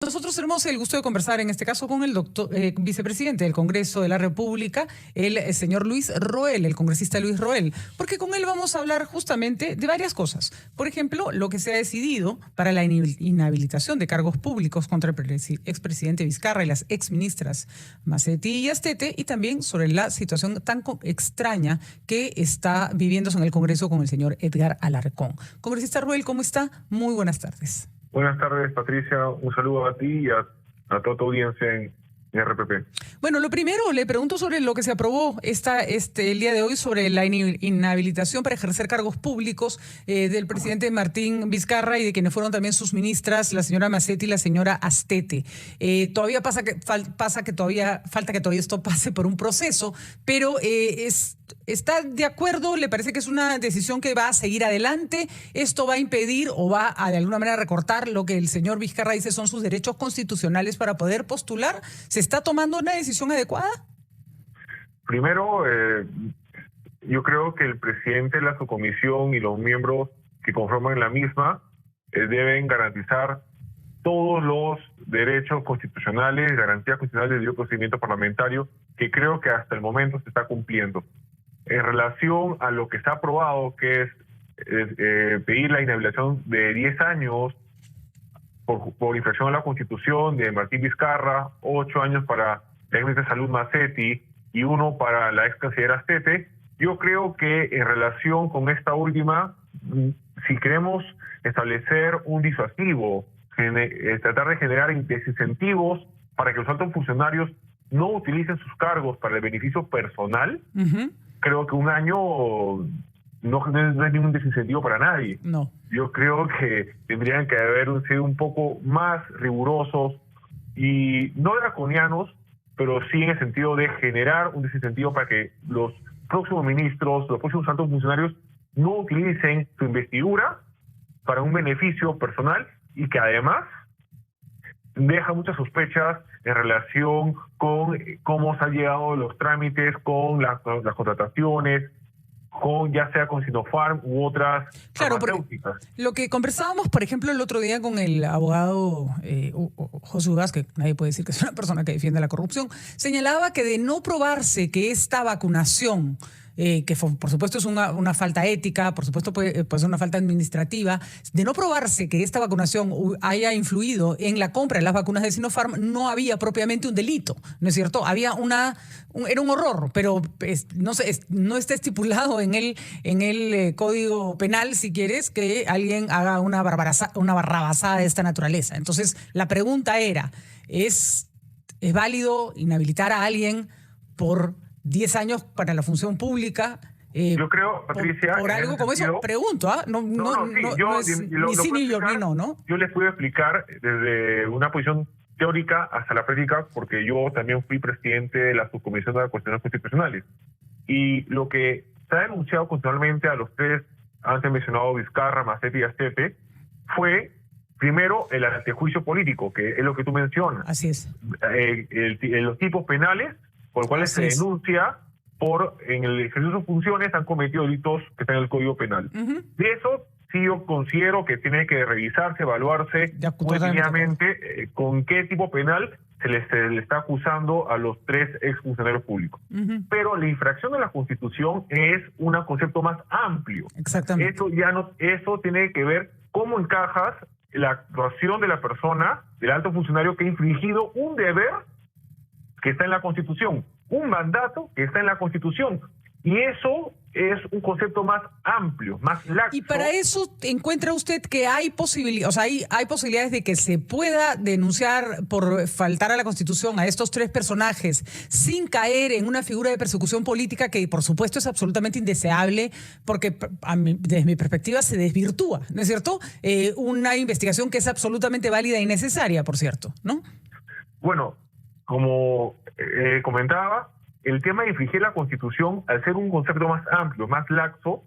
Nosotros tenemos el gusto de conversar en este caso con el vicepresidente del Congreso de la República, el señor Luis Roel, el congresista Luis Roel, porque con él vamos a hablar justamente de varias cosas. Por ejemplo, lo que se ha decidido para la inhabilitación de cargos públicos contra el expresidente Vizcarra y las exministras Macetti y Astete, y también sobre la situación tan extraña que está viviéndose en el Congreso con el señor Edgar Alarcón. Congresista Roel, ¿cómo está? Muy buenas tardes. Buenas tardes, Patricia. Un saludo a ti y a toda tu audiencia en RPP. Bueno, lo primero, le pregunto sobre lo que se aprobó el día de hoy sobre la inhabilitación para ejercer cargos públicos del presidente Martín Vizcarra y de quienes fueron también sus ministras, la señora Macetti y la señora Astete. Todavía falta que todavía esto pase por un proceso, pero ¿está de acuerdo? ¿Le parece que es una decisión que va a seguir adelante? ¿Esto va a impedir o va a de alguna manera recortar lo que el señor Vizcarra dice son sus derechos constitucionales para poder postular? ¿Se está tomando una decisión adecuada? Primero, yo creo que el presidente de la subcomisión y los miembros que conforman la misma deben garantizar todos los derechos constitucionales, garantías constitucionales del debido procedimiento parlamentario, que creo que hasta el momento se está cumpliendo. En relación a lo que está aprobado, que es pedir la inhabilitación de 10 años por infracción a la Constitución de Martín Vizcarra, 8 años para la ex de Salud Macetti y 1 para la ex canciller Astete, yo creo que en relación con esta última, si queremos establecer un disuasivo, tratar de generar desincentivos para que los altos funcionarios no utilicen sus cargos para el beneficio personal, creo que un año no es ningún desincentivo para nadie. No. Yo creo que tendrían que haber sido un poco más rigurosos y no draconianos, pero sí en el sentido de generar un desincentivo para que los próximos ministros, los próximos altos funcionarios no utilicen su investidura para un beneficio personal y que además deja muchas sospechas en relación con cómo se han llegado los trámites, con las contrataciones, ya sea con Sinopharm u otras farmacéuticas. Lo que conversábamos, por ejemplo, el otro día con el abogado José Ugaz, que nadie puede decir que es una persona que defiende la corrupción, señalaba que de no probarse que esta vacunación, que por supuesto es una falta ética, por supuesto puede ser una falta administrativa, de no probarse que esta vacunación haya influido en la compra de las vacunas de Sinopharm, no había propiamente un delito, ¿no es cierto? Había era un horror, pero no está estipulado en el Código Penal, si quieres, que alguien haga una barrabasada de esta naturaleza. Entonces, la pregunta era, ¿es válido inhabilitar a alguien por 10 años para la función pública? Yo creo, Patricia, por algo como eso, pregunto, ¿ah? No es ni sí ni yo, ni no, ¿no? Yo les puedo explicar desde una posición teórica hasta la práctica, porque yo también fui presidente de la subcomisión de las cuestiones constitucionales. Y lo que se ha denunciado constitucionalmente a los tres antes mencionados, Vizcarra, Macetti y Astete, fue primero el antejuicio político, que es lo que tú mencionas. Así es. Los tipos penales por los cuales se denuncia en el ejercicio de sus funciones han cometido delitos que están en el Código Penal. De eso sí yo considero que tiene que revisarse, evaluarse definitivamente con qué tipo penal se le está acusando a los tres exfuncionarios públicos. Pero la infracción de la Constitución es un concepto más amplio. Exactamente. Eso tiene que ver cómo encajas la actuación de la persona, del alto funcionario que ha infringido un deber que está en la Constitución, un mandato que está en la Constitución. Y eso es un concepto más amplio, más laxo. Y para eso encuentra usted que hay posibilidades, o sea, hay posibilidades de que se pueda denunciar por faltar a la Constitución a estos tres personajes sin caer en una figura de persecución política que, por supuesto, es absolutamente indeseable porque, desde mi perspectiva, se desvirtúa, ¿no es cierto? Una investigación que es absolutamente válida y necesaria, por cierto, ¿no? Bueno, como comentaba, el tema de infringir la Constitución, al ser un concepto más amplio, más laxo,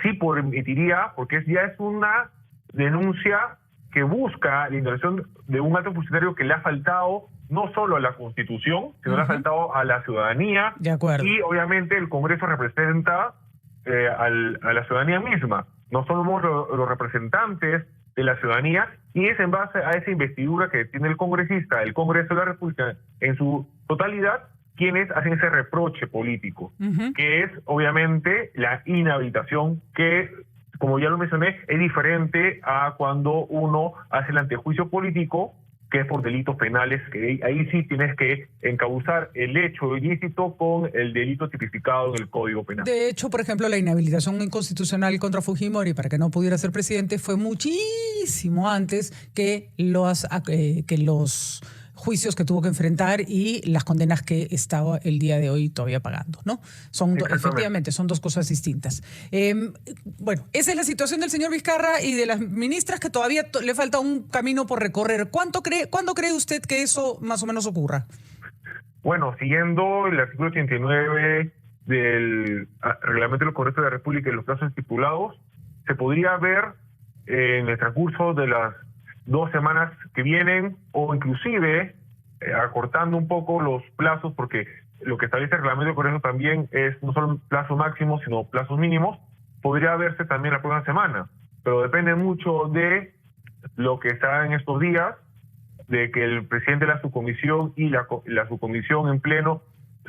sí permitiría, porque ya es una denuncia que busca la intervención de un alto funcionario que le ha faltado no solo a la Constitución, sino le ha faltado a la ciudadanía. De acuerdo. Y obviamente el Congreso representa a la ciudadanía misma. No somos los representantes de la ciudadanía, y es en base a esa investidura que tiene el congresista, el Congreso de la República en su totalidad, quienes hacen ese reproche político, que es obviamente la inhabilitación, que, como ya lo mencioné, es diferente a cuando uno hace el antejuicio político, que es por delitos penales, que ahí sí tienes que encauzar el hecho ilícito con el delito tipificado en el Código Penal. De hecho, por ejemplo, la inhabilitación inconstitucional contra Fujimori para que no pudiera ser presidente fue muchísimo antes que los juicios que tuvo que enfrentar y las condenas que estaba el día de hoy todavía pagando, ¿no? Efectivamente, son dos cosas distintas. Bueno, esa es la situación del señor Vizcarra y de las ministras, que todavía le falta un camino por recorrer. ¿Cuándo cree usted que eso más o menos ocurra? Bueno, siguiendo el artículo 89 del Reglamento del Congreso de la República y los plazos estipulados, se podría ver en el transcurso de las 2 semanas que vienen, o inclusive acortando un poco los plazos, porque lo que establece el reglamento del Congreso también es no solo plazo máximo, sino plazos mínimos. Podría verse también la próxima semana, pero depende mucho de lo que está en estos días, de que el presidente de la subcomisión y la subcomisión en pleno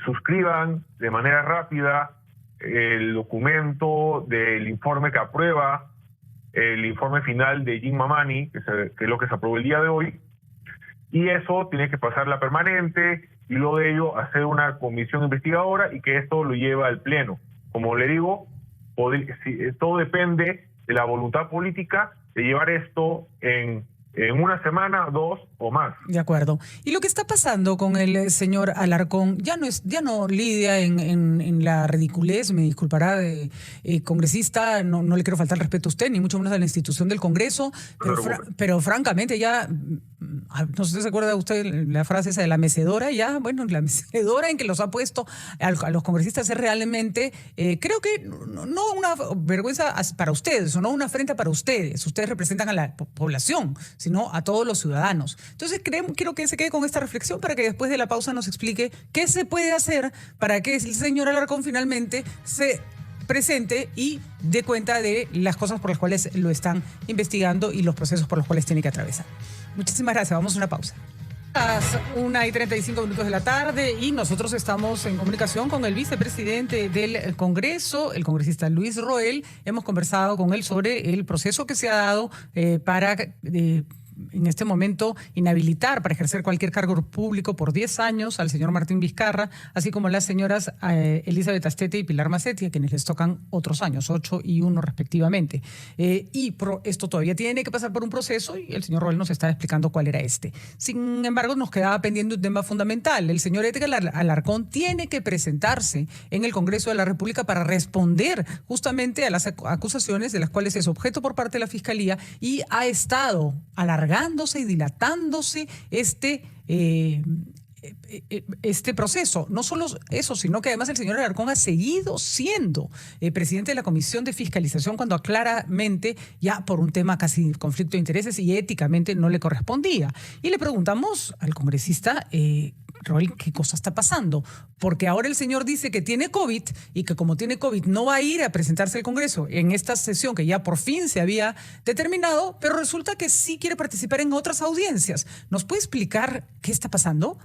suscriban de manera rápida el documento del informe que aprueba el informe final de Jim Mamani, que es lo que se aprobó el día de hoy, y eso tiene que pasar la permanente, y luego de ello hacer una comisión investigadora, y que esto lo lleva al Pleno. Como le digo, todo depende de la voluntad política de llevar esto en una semana, 2 o más. De acuerdo. Y lo que está pasando con el señor Alarcón ya no lidia en la ridiculez, me disculpará, de congresista, no le quiero faltar el respeto a usted, ni mucho menos a la institución del Congreso, pero francamente ya, no sé si se acuerda usted la frase esa de la mecedora, ya, bueno, la mecedora en que los ha puesto a los congresistas es realmente, creo que no una vergüenza para ustedes, o no una afrenta para ustedes representan a la población, sino a todos los ciudadanos. Entonces quiero que se quede con esta reflexión para que después de la pausa nos explique qué se puede hacer para que el señor Alarcón finalmente se presente y dé cuenta de las cosas por las cuales lo están investigando y los procesos por los cuales tiene que atravesar. Muchísimas gracias. Vamos a una pausa. Las 1:35 de la tarde y nosotros estamos en comunicación con el vicepresidente del Congreso, el congresista Luis Roel. Hemos conversado con él sobre el proceso que se ha dado para en este momento inhabilitar para ejercer cualquier cargo público por 10 años al señor Martín Vizcarra, así como las señoras Elizabeth Astete y Pilar Macetti, a quienes les tocan otros años, 8 y 1 respectivamente. Esto todavía tiene que pasar por un proceso y el señor Roel nos está explicando cuál era este. Sin embargo, nos quedaba pendiente un tema fundamental. El señor Edgar Alarcón tiene que presentarse en el Congreso de la República para responder justamente a las acusaciones de las cuales es objeto por parte de la Fiscalía, y ha estado alargándose y dilatándose este proceso. No solo eso, sino que además el señor Alarcón ha seguido siendo presidente de la Comisión de Fiscalización cuando claramente ya por un tema casi de conflicto de intereses y éticamente no le correspondía. Y le preguntamos al congresista Roel, ¿qué cosa está pasando? Porque ahora el señor dice que tiene COVID y que como tiene COVID no va a ir a presentarse al Congreso en esta sesión que ya por fin se había determinado, pero resulta que sí quiere participar en otras audiencias. ¿Nos puede explicar qué está pasando?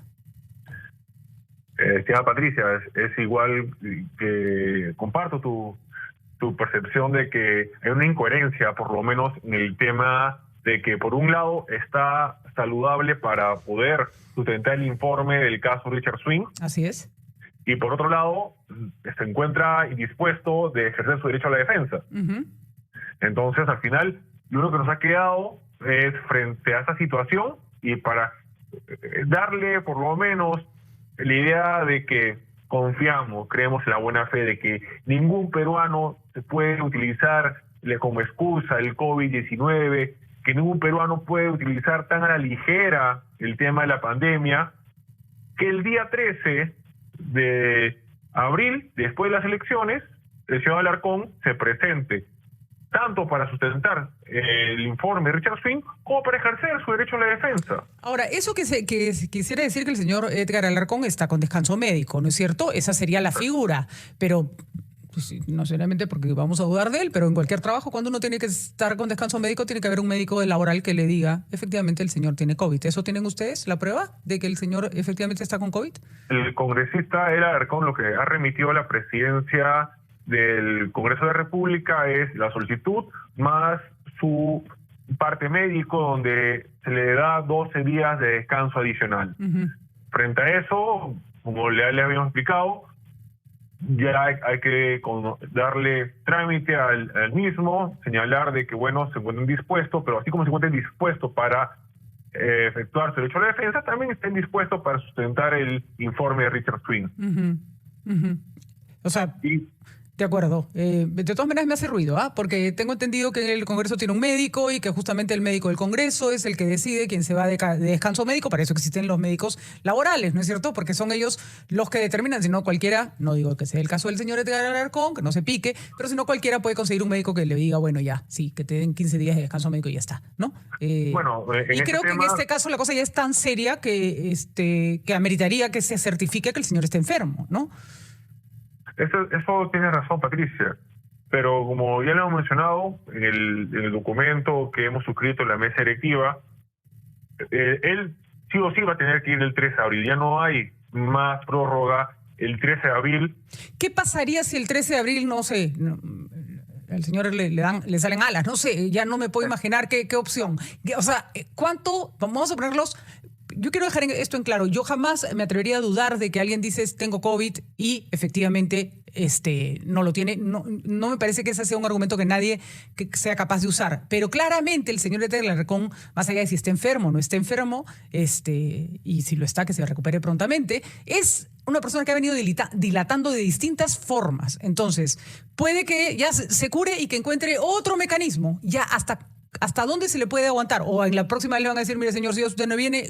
Estimada Patricia, es igual que comparto tu percepción de que hay una incoherencia, por lo menos en el tema de que por un lado está saludable para poder sustentar el informe del caso Richard Swing. Así es. Y por otro lado, se encuentra indispuesto de ejercer su derecho a la defensa. Entonces, al final, lo único que nos ha quedado es, frente a esa situación, y para darle por lo menos la idea de que creemos en la buena fe de que ningún peruano se puede utilizar como excusa el COVID-19, que ningún peruano puede utilizar tan a la ligera el tema de la pandemia, que el día 13 de abril, después de las elecciones, el señor Alarcón se presente tanto para sustentar el informe de Richard Swing como para ejercer su derecho a la defensa. Ahora, eso que quisiera decir que el señor Edgar Alarcón está con descanso médico, ¿no es cierto? Esa sería la figura, pero Pues sí, no necesariamente porque vamos a dudar de él, pero en cualquier trabajo, cuando uno tiene que estar con descanso médico, tiene que haber un médico laboral que le diga, efectivamente, el señor tiene COVID. ¿Eso tienen ustedes, la prueba de que el señor efectivamente está con COVID? El congresista Ela Alarcón lo que ha remitido a la presidencia del Congreso de la República es la solicitud más su parte médico donde se le da 12 días de descanso adicional. Frente a eso, como le habíamos explicado, ya hay que darle trámite al mismo, señalar de que, bueno, se encuentren dispuestos, pero así como se encuentren dispuestos para efectuar su derecho a la defensa, también estén dispuestos para sustentar el informe de Richard Swing. O sea, de acuerdo. De todas maneras me hace ruido, porque tengo entendido que el Congreso tiene un médico y que justamente el médico del Congreso es el que decide quién se va de descanso médico. Para eso existen los médicos laborales, ¿no es cierto? Porque son ellos los que determinan, si no cualquiera, no digo que sea el caso del señor Edgar Alarcón, que no se pique, pero si no cualquiera puede conseguir un médico que le diga, bueno, ya, sí, que te den 15 días de descanso médico y ya está, ¿no? Bueno, y creo que en este caso la cosa ya es tan seria que ameritaría que se certifique que el señor esté enfermo, ¿no? Eso tiene razón, Patricia, pero como ya lo hemos mencionado en el documento que hemos suscrito en la mesa directiva, él sí o sí va a tener que ir el 13 de abril, ya no hay más prórroga el 13 de abril. ¿Qué pasaría si el 13 de abril, no sé, al señor le salen alas? No sé, ya no me puedo imaginar qué opción. O sea, ¿cuánto? Vamos a ponerlos. Yo quiero dejar esto en claro. Yo jamás me atrevería a dudar de que alguien dice tengo COVID y efectivamente no lo tiene. No me parece que ese sea un argumento que nadie sea capaz de usar. Pero claramente el señor Edgar Alarcón, más allá de si está enfermo o no está enfermo, y si lo está, que se recupere prontamente, es una persona que ha venido dilatando de distintas formas. Entonces, puede que ya se cure y que encuentre otro mecanismo. Ya ¿hasta dónde se le puede aguantar? O en la próxima vez le van a decir, mire, señor, si usted no viene,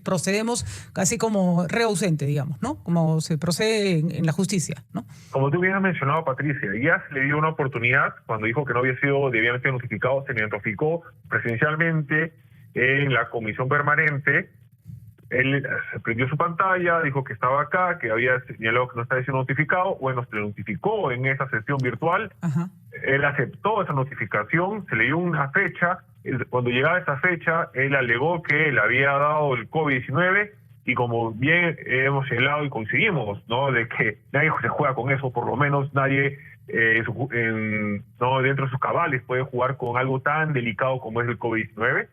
procedemos casi como reo ausente, digamos, ¿no? Como se procede en la justicia, ¿no? Como tú bien has mencionado, Patricia, ya se le dio una oportunidad cuando dijo que no había sido debidamente notificado, se le notificó presidencialmente en la comisión permanente. Él prendió su pantalla, dijo que estaba acá, que había señalado que no estaba siendo notificado. Bueno, se le notificó en esa sesión virtual. Ajá. Él aceptó esa notificación, se le dio una fecha. Cuando llegaba esa fecha, él alegó que le había dado el COVID-19 y como bien hemos señalado y coincidimos, ¿no?, de que nadie se juega con eso, por lo menos nadie no dentro de sus cabales puede jugar con algo tan delicado como es el COVID-19.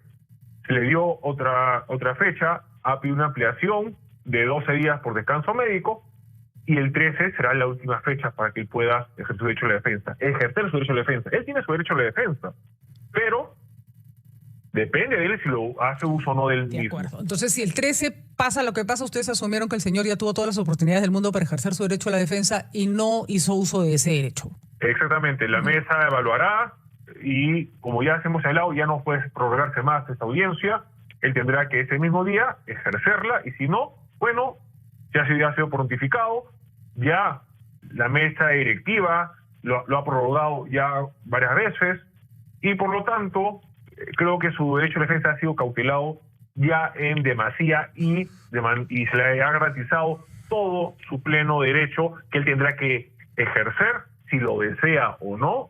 Se le dio otra fecha, ha pedido una ampliación de 12 días por descanso médico y el 13 será la última fecha para que él pueda ejercer su derecho a la defensa. Ejercer su derecho a la defensa. Él tiene su derecho a la defensa, pero depende de él si lo hace uso o no del mismo. De acuerdo. Entonces, si el 13 pasa lo que pasa, ustedes asumieron que el señor ya tuvo todas las oportunidades del mundo para ejercer su derecho a la defensa y no hizo uso de ese derecho. Exactamente. La mesa evaluará y, como ya hemos señalado, ya no puede prorrogarse más esta audiencia. Él tendrá que ese mismo día ejercerla y si no, bueno, ya ha sido notificado, ya la mesa directiva lo ha prorrogado ya varias veces y por lo tanto creo que su derecho a la defensa ha sido cautelado ya en demasía y se le ha garantizado todo su pleno derecho que él tendrá que ejercer si lo desea o no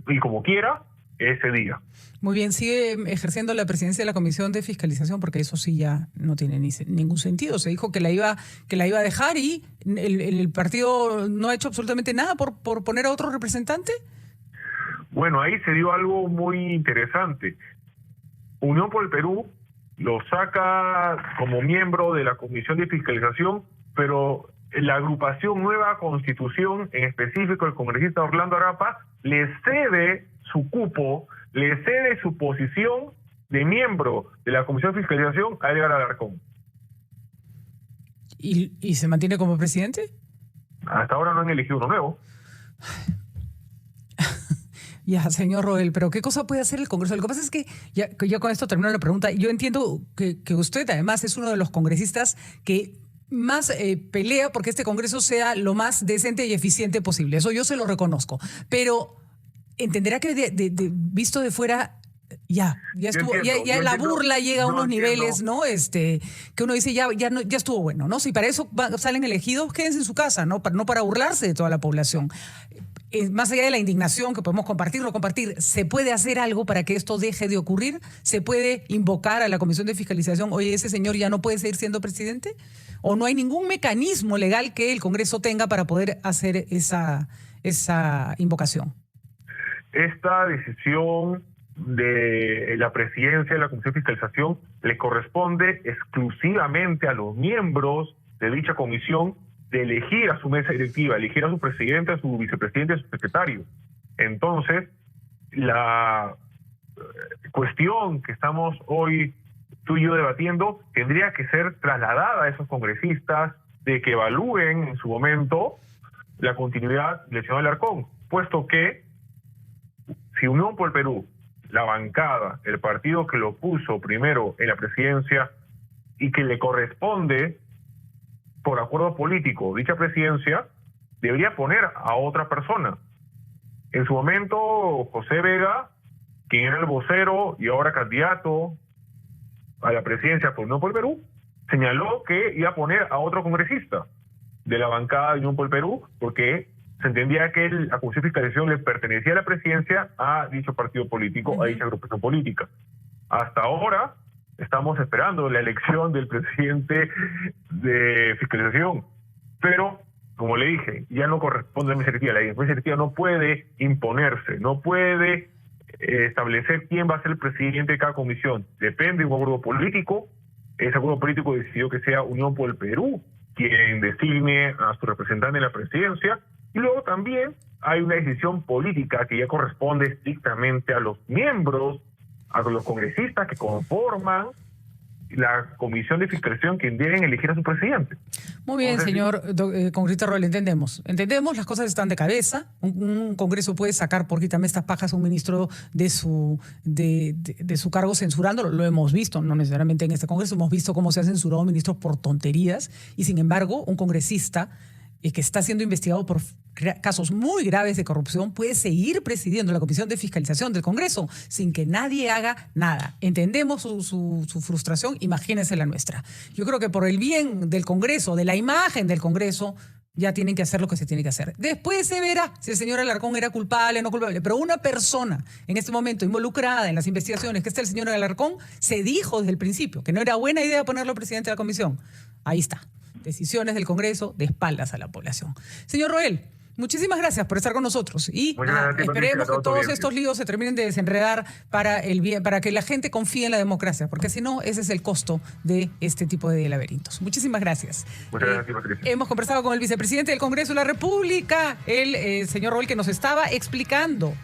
y como quiera ese día. Muy bien, sigue ejerciendo la presidencia de la Comisión de Fiscalización porque eso sí ya no tiene ningún sentido. Se dijo que la iba a dejar y el partido no ha hecho absolutamente nada por poner a otro representante. Bueno, ahí se dio algo muy interesante. Unión por el Perú lo saca como miembro de la Comisión de Fiscalización, pero la agrupación Nueva Constitución, en específico el congresista Orlando Arapa, le cede su cupo, le cede su posición de miembro de la Comisión de Fiscalización a Edgar Alarcón. ¿Y se mantiene como presidente? Hasta ahora no han elegido uno nuevo. Ya, señor Roel, pero ¿qué cosa puede hacer el Congreso? Lo que pasa es que ya con esto termino la pregunta. Yo entiendo que usted además es uno de los congresistas que más pelea porque este Congreso sea lo más decente y eficiente posible. Eso yo se lo reconozco. Pero entenderá que visto de fuera ya estuvo, ya la burla llega a unos niveles, ¿no? Que uno dice, ya estuvo bueno, ¿no? Si para eso salen elegidos, quédense en su casa, ¿no? No para burlarse de toda la población. Más allá de la indignación que podemos compartir, ¿se puede hacer algo para que esto deje de ocurrir? ¿Se puede invocar a la Comisión de Fiscalización, oye, ese señor ya no puede seguir siendo presidente? ¿O no hay ningún mecanismo legal que el Congreso tenga para poder hacer esa invocación? Esta decisión de la presidencia de la Comisión de Fiscalización le corresponde exclusivamente a los miembros de dicha comisión de elegir a su mesa directiva, elegir a su presidente, a su vicepresidente, a su secretario. Entonces, la cuestión que estamos hoy tú y yo debatiendo tendría que ser trasladada a esos congresistas de que evalúen en su momento la continuidad del señor Alarcón, puesto que si Unión por el Perú, la bancada, el partido que lo puso primero en la presidencia y que le corresponde por acuerdo político dicha presidencia, debería poner a otra persona. En su momento, José Vega, quien era el vocero y ahora candidato a la presidencia por Unión por el Perú, señaló que iba a poner a otro congresista de la bancada de Unión por el Perú, porque se entendía que la Comisión de Fiscalización le pertenecía a la presidencia a dicho partido político, a dicha agrupación política. Hasta ahora estamos esperando la elección del presidente de fiscalización, pero como le dije, ya no corresponde a mi directiva. La mesa directiva no puede imponerse, no puede establecer quién va a ser el presidente de cada comisión. Depende de un acuerdo político. Ese acuerdo político decidió que sea Unión por el Perú quien designe a su representante en la presidencia, y luego también hay una decisión política que ya corresponde estrictamente a los miembros, a los congresistas que conforman la Comisión de Fiscalización, quien deben elegir a su presidente. Muy bien, señor congresista Roel, entendemos. Entendemos, las cosas están de cabeza. Un Congreso puede sacar por quitarme estas pajas a un ministro de su cargo censurándolo. Lo hemos visto, no necesariamente en este Congreso. Hemos visto cómo se ha censurado ministros por tonterías. Y sin embargo, un congresista que está siendo investigado por casos muy graves de corrupción puede seguir presidiendo la Comisión de Fiscalización del Congreso sin que nadie haga nada. Entendemos su frustración, imagínense la nuestra. Yo creo que por el bien del Congreso, de la imagen del Congreso, ya tienen que hacer lo que se tiene que hacer. Después se verá si el señor Alarcón era culpable o no culpable. Pero una persona en este momento involucrada en las investigaciones, que está el señor Alarcón, se dijo desde el principio que no era buena idea ponerlo presidente de la comisión. Ahí está. Decisiones del Congreso de espaldas a la población. Señor Roel, muchísimas gracias por estar con nosotros y esperemos que todos estos líos se terminen de desenredar para el bien, para que la gente confíe en la democracia, porque si no, ese es el costo de este tipo de laberintos. Muchísimas gracias. Muchas gracias, Patricia. Hemos conversado con el vicepresidente del Congreso de la República, el señor Roel, que nos estaba explicando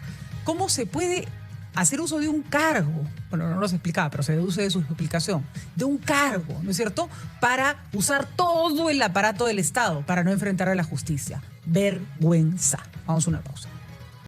cómo se puede hacer uso de un cargo, bueno, no nos explicaba, pero se deduce de su explicación, de un cargo, ¿no es cierto?, para usar todo el aparato del Estado para no enfrentar a la justicia. Vergüenza. Vamos a una pausa.